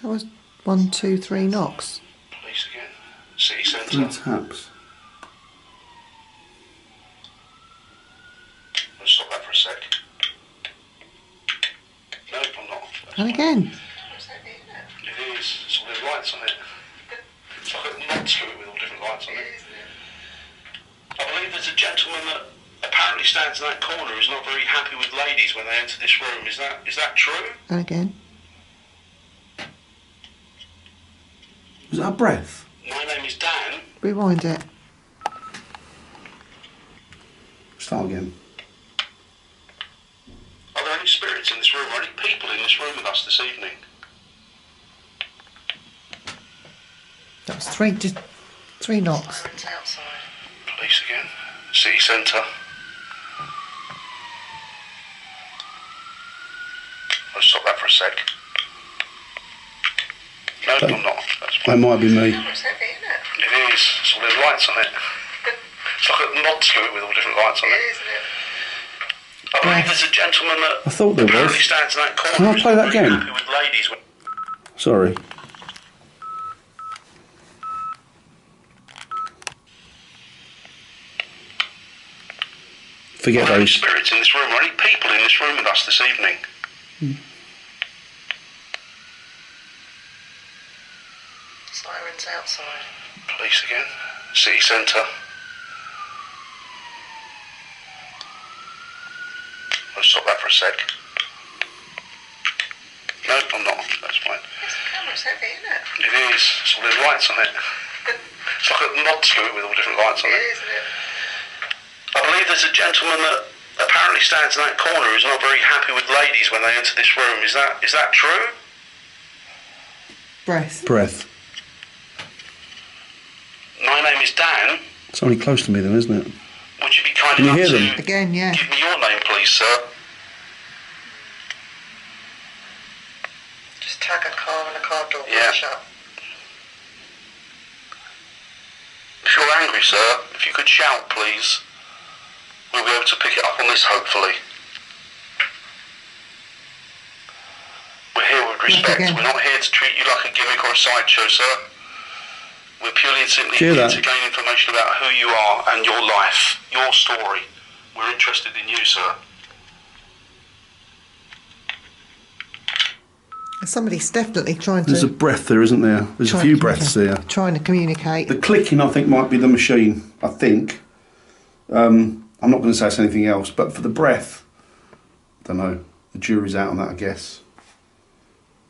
That was 1, 2, 3 knocks.
Police again. City centre. 3 taps. Let's stop that for a sec. No, I'm not.
And again.
It is. It's all the lights on it. It's like a mod scooter with all different lights on it. I believe there's a gentleman that apparently stands in that corner who's not very happy with ladies when they enter this room. Is that true?
And again.
Was that a breath? My name is Dan.
Rewind it.
Start again. Are there any spirits in this room, or any people in this room with us this evening?
That was 3 knocks.
Police again. City centre. I'll stop that for a sec. No, I'm not. That's fine. That might be me. It is. It's all the lights on it. It's like a mod scooter with all different lights on it. I believe there's a gentleman that
I thought there was.
stands in that corner.
Can I play that again?
Happy with ladies when...
Sorry. Forget
Are there any
those.
spirits in this room, or any people in this room with us this evening?
Sirens outside.
Police again. City centre. I'll stop that for a sec. No, I'm not. That's fine.
This camera's heavy, isn't it?
It is. It's all the lights on it. It's like a mod scooter with all different lights on it.
It is, isn't it?
I believe there's a gentleman that apparently stands in that corner who's not very happy with ladies when they enter this room. Is that true?
Breath.
My name is Dan.
It's only close to me then, isn't it?
Would you be kind
Can you
enough
hear
to
them?
Again, yeah.
give me your name, please, sir?
Just tag a car and a car door
Yeah.
shut.
If you're angry, sir, if you could shout, please. We'll be able to pick it up on this, hopefully. We're here with respect.
again.
We're not here to treat you like a gimmick or a sideshow, sir. We're purely and simply
Hear
here
that?
to gain information about who you are and your life, your story. We're interested in you, sir.
Somebody's definitely trying
There's a
to.
breath there, isn't there? There's a few breaths there.
Trying to communicate.
The clicking, I think, might be the machine. I think. I'm not going to say it's anything else, but for the breath, I don't know. The jury's out on that, I guess.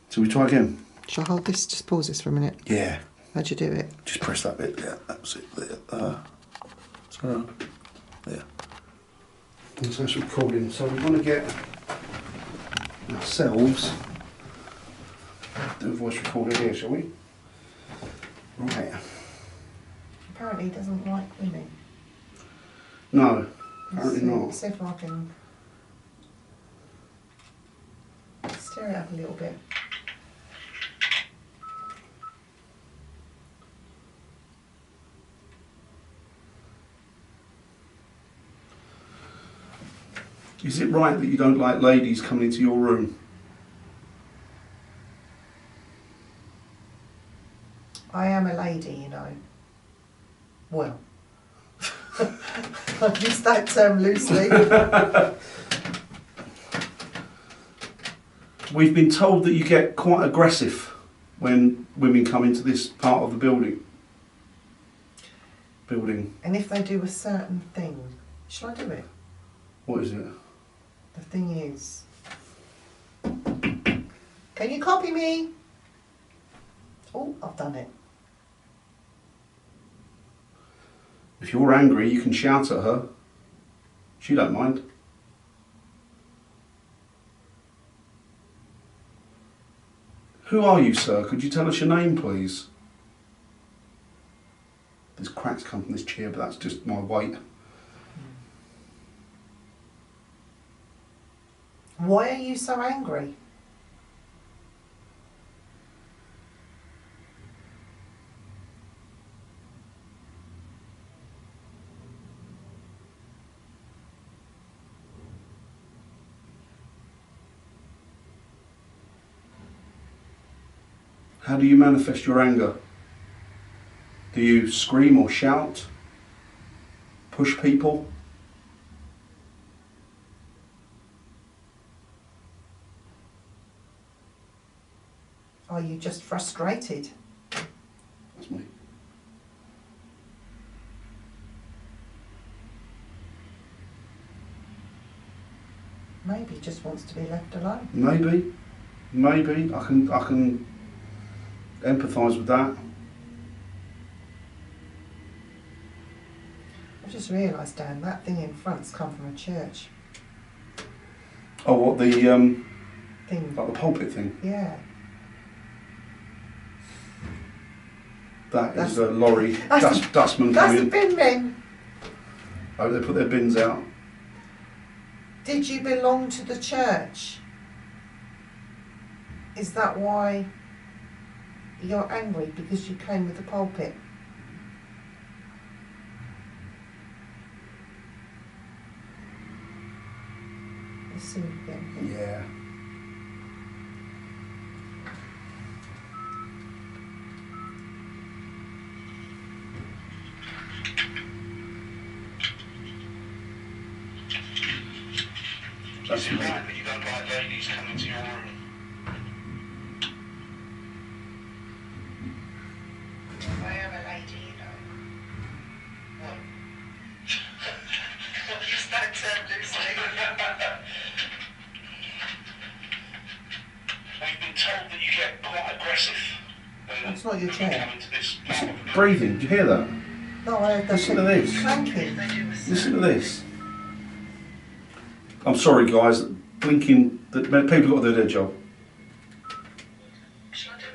So we try again.
Shall I hold this? Just pause this for a minute.
Yeah.
How'd you do it?
Just press that bit. Yeah, that's it. There. So, there. So it's recording. So we want to get ourselves. Do a voice recorder here, shall we? Right.
Apparently, he doesn't like women.
No, apparently not.
See if I can stir it up a little bit.
Is it right that you don't like ladies coming into your room?
I am a lady, you know. Well, I use that term loosely.
We've been told that you get quite aggressive when women come into this part of the building.
And if they do a certain thing, shall I do it?
What is it?
The thing is, can you copy me? Oh, I've done it.
If you're angry, you can shout at her. She don't mind. Who are you, sir? Could you tell us your name, please? There's cracks come from this chair, but that's just my weight.
Why are you so angry?
How do you manifest your anger? Do you scream or shout? Push people?
Are you just frustrated?
That's me.
Maybe he just wants to be left alone.
Maybe. I can empathise with that.
I just realised, Dan, that thing in front's come from a church.
Oh, what the
Thing.
like the pulpit thing?
Yeah.
That is a lorry dustman
That's the
coming.
bin men.
Oh, they put their bins out.
Did you belong to the church? Is that why you're angry? Because you came with the pulpit? Let's see again.
Yeah. That's me.
You don't like ladies coming to your room.
I am a lady, you know. What? Use that term loosely.
We've been told that you get quite aggressive.
That's not your chair.
Come into this part of the building.
Breathing, did you hear that?
No, I heard that.
Listen to this.
Clanking.
Listen to this. I'm sorry, guys. Blinking. People got to do their job.
Shall I do it?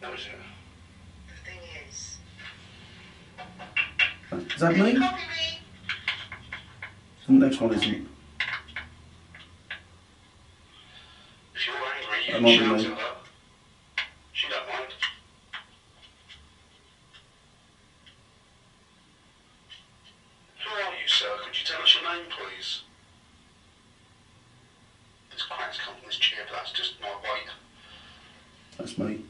That was it.
The thing is.
Is that me?
Copy me.
The next one isn't.
If you're angry, you
That
can
might be
shout
me.
at her. She don't mind. Who are you, sir? Could you tell us your name, please? There's cracks come from this chair, but that's just my weight.
That's me.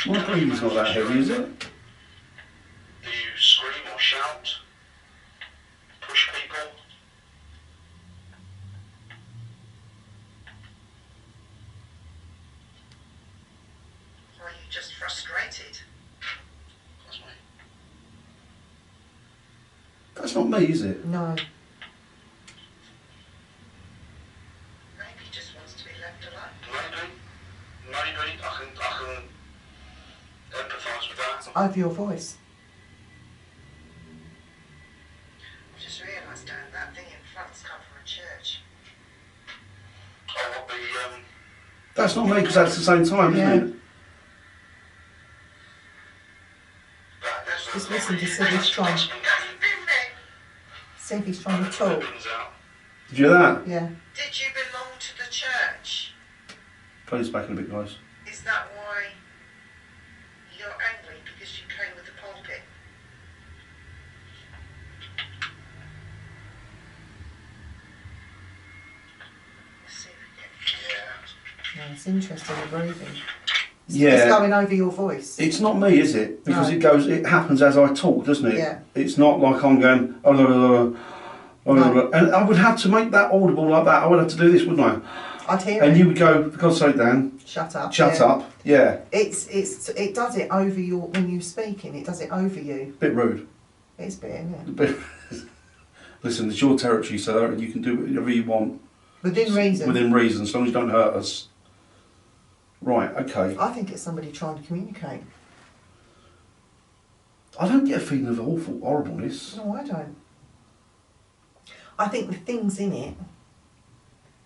My breathing's not that heavy, is it?
Do you scream or shout? Push people?
Or are you just frustrated?
That's me.
That's not me, is it?
No. Maybe he just wants to be left alone.
Maybe I can empathise with that.
Over your voice. I've just realised, Dan, that thing in front's come from a church.
Oh, what the
That's not me, because that's the same time,
Yeah.
isn't it?
Just listen to see if he's trying. See if he's trying to talk.
Did you hear that?
Yeah. Did you belong to the church?
Play this back in a bit, guys.
Is that why you're angry because you came with the pulpit? Let's see if we get... Yeah, it's interesting, the breathing.
Yeah.
It's going over your voice.
It's not me, is it? Because
No.
it happens as I talk, doesn't it?
Yeah.
It's not like I'm going, oh, blah, blah, blah, oh, blah, blah. And I would have to make that audible like that. I would have to do this, wouldn't I?
I'd hear
And
it.
you would go, for God's sake, Dan,
Shut up.
shut
yeah.
up. Yeah.
It does it over your, when you're speaking, it does it over you.
Bit rude.
It's a bit, isn't it?
Bit, listen, it's your territory, sir, and you can do whatever you want.
Within reason.
Within reason, as long as you don't hurt us. Right, okay.
I think it's somebody trying to communicate.
I don't get a feeling of awful horribleness.
No, I don't. I think the things in it.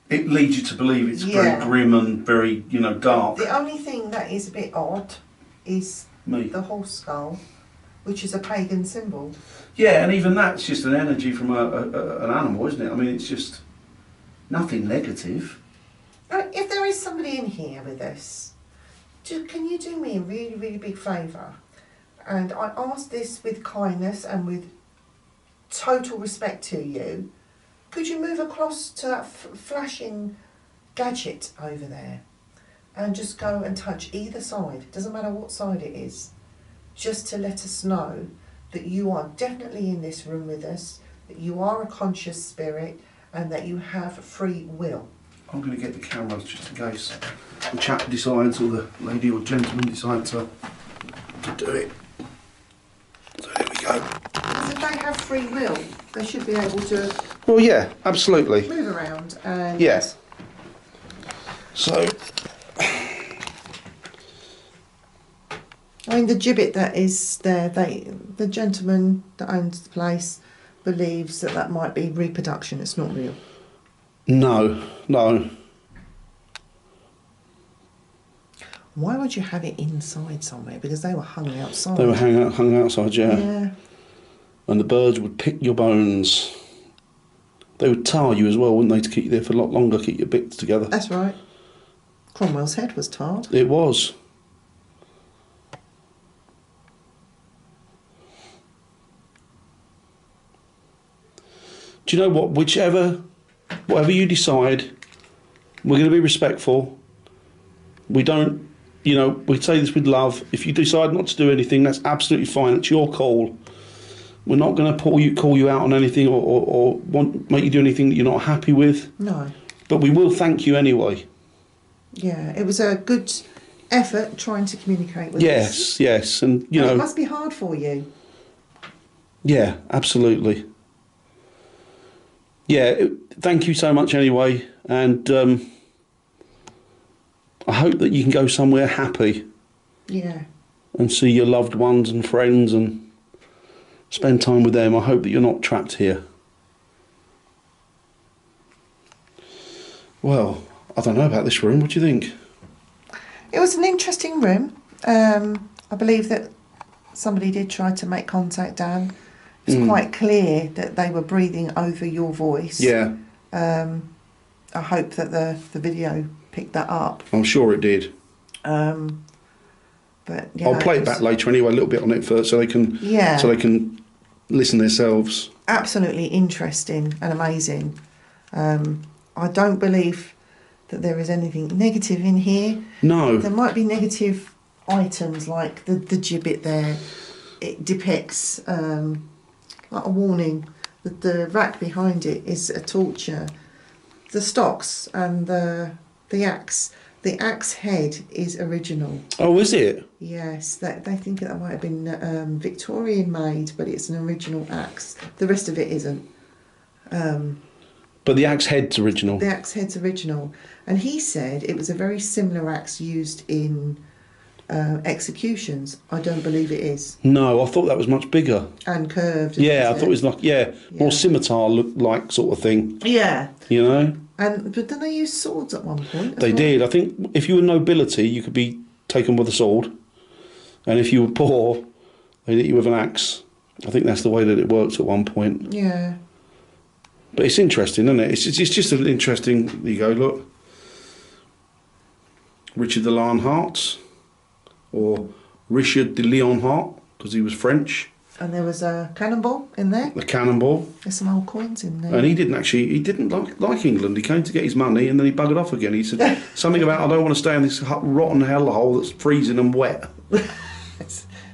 It leads you to believe it's
Yeah.
very grim and very, dark.
The only thing that is a bit odd is
Me.
the horse skull, which is a pagan symbol.
Yeah, and even that's just an energy from an animal, isn't it? I mean, it's just nothing negative.
Now, if there is somebody in here with us, can you do me a really, really big favour? And I ask this with kindness and with total respect to you. Could you move across to that flashing gadget over there and just go and touch either side? Doesn't matter what side it is. Just to let us know that you are definitely in this room with us, that you are a conscious spirit and that you have free will.
I'm going to get the cameras just in case the chap decides or the lady or gentleman decides to do it. So there we go.
Because if they have free will, they should be able to
Well, yeah, absolutely.
move around and...
Yes. So,
I mean, the gibbet that is there, the gentleman that owns the place believes that might be reproduction, it's not real.
no.
Why would you have it inside somewhere? Because they were hung outside.
They were hung outside, yeah.
Yeah.
And the birds would pick your bones. They would tar you as well, wouldn't they, to keep you there for a lot longer, keep your bits together.
That's right. Cromwell's head was tarred.
It was. Do you know what? Whatever you decide, we're going to be respectful. We don't, we say this with love. If you decide not to do anything, that's absolutely fine. It's your call. We're not going to call you out on anything or make you do anything that you're not happy with.
No.
But we will thank you anyway.
Yeah, it was a good effort trying to communicate with us.
Yes, and
And it must be hard for you.
Yeah, absolutely. Yeah, thank you so much anyway, and I hope that you can go somewhere happy.
Yeah.
And see your loved ones and friends and spend time with them. I hope that you're not trapped here. Well, I don't know about this room. What do you think?
It was an interesting room. I believe that somebody did try to make contact, Dan. It's quite clear that they were breathing over your voice.
Yeah.
I hope that the video picked that up.
I'm sure it did.
But yeah,
I'll play it back later anyway, a little bit on it first, so they can listen themselves.
Absolutely interesting and amazing. I don't believe that there is anything negative in here.
No.
There might be negative items like the gibbet there. It depicts like a warning. The rack behind it is a torture. The stocks and the axe. The axe head is original.
Oh, is it?
Yes, they think that might have been Victorian made, but it's an original axe. The rest of it isn't.
But the axe head's original.
The axe head's original. And he said it was a very similar axe used in executions. I don't believe it is.
No, I thought that was much bigger.
And curved.
Yeah, I thought it was like, more scimitar like sort of thing.
Yeah.
You know?
But didn't they use swords at one point?
They did. I think if you were nobility, you could be taken with a sword. And if you were poor, they'd hit you with an axe. I think that's the way that it worked at one point.
Yeah.
But it's interesting, isn't it? It's just an interesting... There you go, look. Richard de Lionheart. Or Richard de Lionheart, because he was French.
And there was a cannonball in there.
The cannonball.
There's some old coins in there.
And he didn't like England. He came to get his money and then he buggered off again. He said something about, I don't want to stay in this rotten hellhole that's freezing and wet.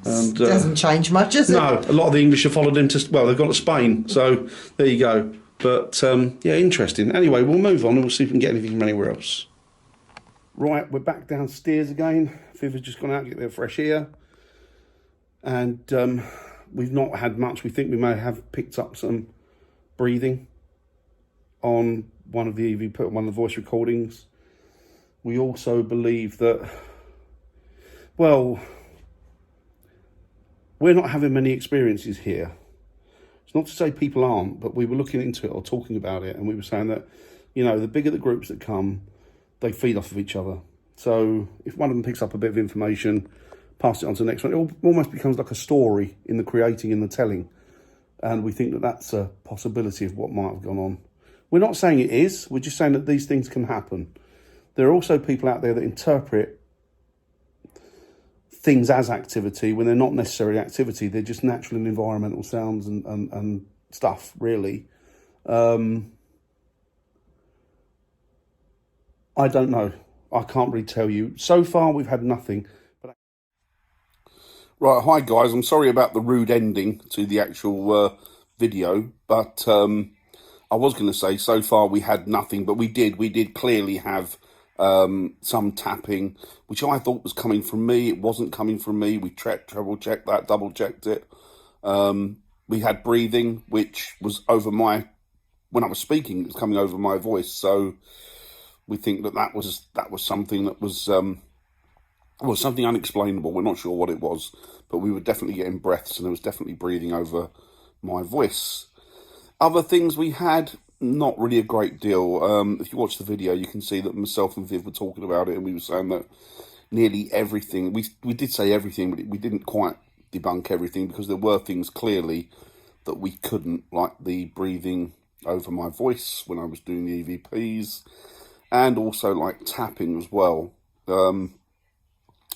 And doesn't change much, does it?
No, a lot of the English have followed him they've gone to Spain. So there you go. But yeah, interesting. Anyway, we'll move on and we'll see if we can get anything from anywhere else. Right, we're back downstairs again. Viv has just gone out to get their fresh air. And we've not had much. We think we may have picked up some breathing on one of the voice recordings. We also believe that, well, we're not having many experiences here. It's not to say people aren't, but we were looking into it or talking about it, and we were saying that, you know, the bigger the groups that come, they feed off of each other. So if one of them picks up a bit of information, pass it on to the next one, it almost becomes like a story in the creating and the telling. And we think that that's a possibility of what might have gone on. We're not saying it is, we're just saying that these things can happen. There are also people out there that interpret things as activity when they're not necessarily activity, they're just natural and environmental sounds and stuff, really. I don't know. I can't really tell you. So far, we've had nothing. Right, hi guys. I'm sorry about the rude ending to the actual video, but I was going to say so far we had nothing, but we did clearly have some tapping, which I thought was coming from me. It wasn't coming from me. We treble checked that, double checked it. We had breathing, which was over when I was speaking, it was coming over my voice. So we think that was something that was something unexplainable. We're not sure what it was, but we were definitely getting breaths, and there was definitely breathing over my voice. Other things we had, not really a great deal. If you watch the video, you can see that myself and Viv were talking about it, and we were saying that nearly everything, we did say everything, but we didn't quite debunk everything, because there were things clearly that we couldn't, like the breathing over my voice when I was doing the EVPs, and also like tapping as well.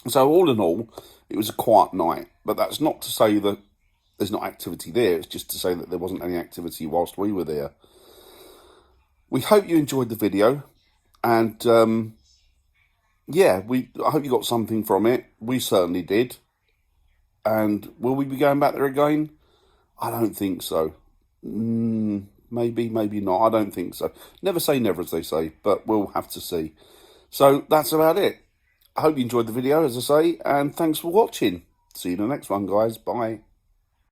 So all in all, it was a quiet night, but that's not to say that there's not activity there. It's just to say that there wasn't any activity whilst we were there. We hope you enjoyed the video, and yeah, I hope you got something from it. We certainly did. And will we be going back there again? I don't think so. Maybe, maybe not. I don't think so. Never say never, as they say, but we'll have to see. So that's about it. I hope you enjoyed the video, as I say, and thanks for watching. See you in the next one, guys. Bye.